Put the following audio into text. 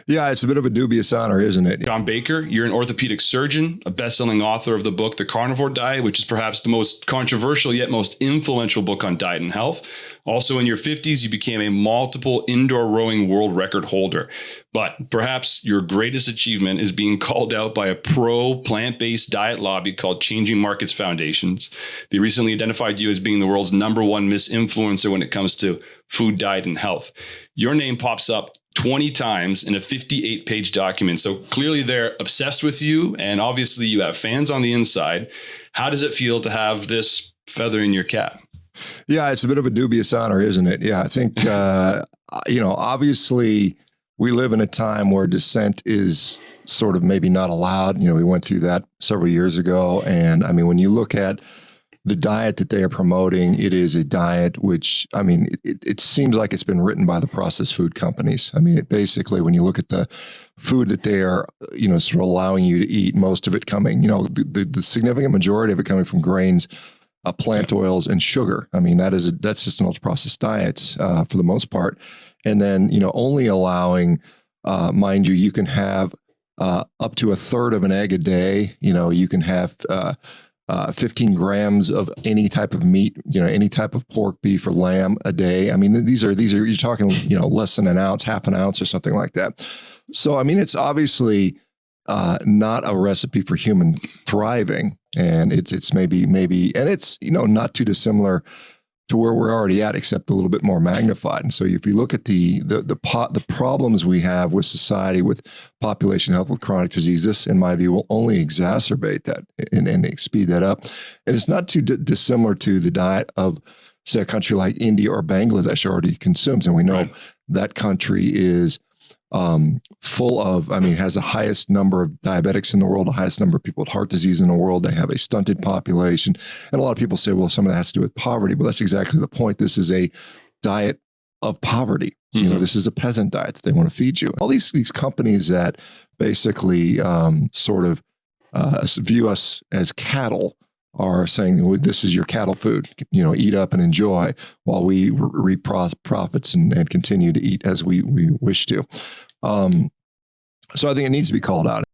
Yeah, it's a bit of a dubious honor, isn't it? John Baker, you're an orthopedic surgeon, a best-selling author of the book, The Carnivore Diet, which is perhaps the most controversial yet most influential book on diet and health. Also in your 50s, you became a multiple indoor rowing world record holder. But perhaps your greatest achievement is being called out by a pro plant-based diet lobby called Changing Markets Foundations. They recently identified you as being the world's #1 misinfluencer when it comes to food, diet, and health. Your name pops up 20 times in a 58-page document. So clearly they're obsessed with you, and obviously you have fans on the inside. How does it feel to have this feather in your cap? Yeah, it's a bit of a dubious honor, isn't it? Yeah, I think, obviously we live in a time where dissent is sort of maybe not allowed. We went through that several years ago. And I mean, when you look at the diet that they are promoting, it is a diet which, I mean, it seems like it's been written by the processed food companies. I mean, it basically, when you look at the food that they are, sort of allowing you to eat, most of it coming, the significant majority of it coming from grains, plant oils, and sugar. I mean, that's just an ultra processed diets for the most part. And then, only allowing, mind you, you can have up to a third of an egg a day. You can have 15 grams of any type of meat, any type of pork, beef, or lamb a day. I mean, these are you're talking, less than an ounce, half an ounce, or something like that. So, I mean, it's obviously not a recipe for human thriving, and it's maybe, and it's not too dissimilar to where we're already at, except a little bit more magnified. And so, if you look at the problems we have with society, with population health, with chronic disease, this, in my view, will only exacerbate that and speed that up. And it's not too dissimilar to the diet of, say, a country like India or Bangladesh already consumes, and we know that country is full of, has the highest number of diabetics in the world, the highest number of people with heart disease in the world. They have a stunted population. And a lot of people say, well, some of that has to do with poverty, but that's exactly the point. This is a diet of poverty. Mm-hmm. This is a peasant diet that they want to feed you. All these companies that basically view us as cattle are saying, well, this is your cattle food, eat up and enjoy, while we reap profits and continue to eat as we wish to. So I think it needs to be called out.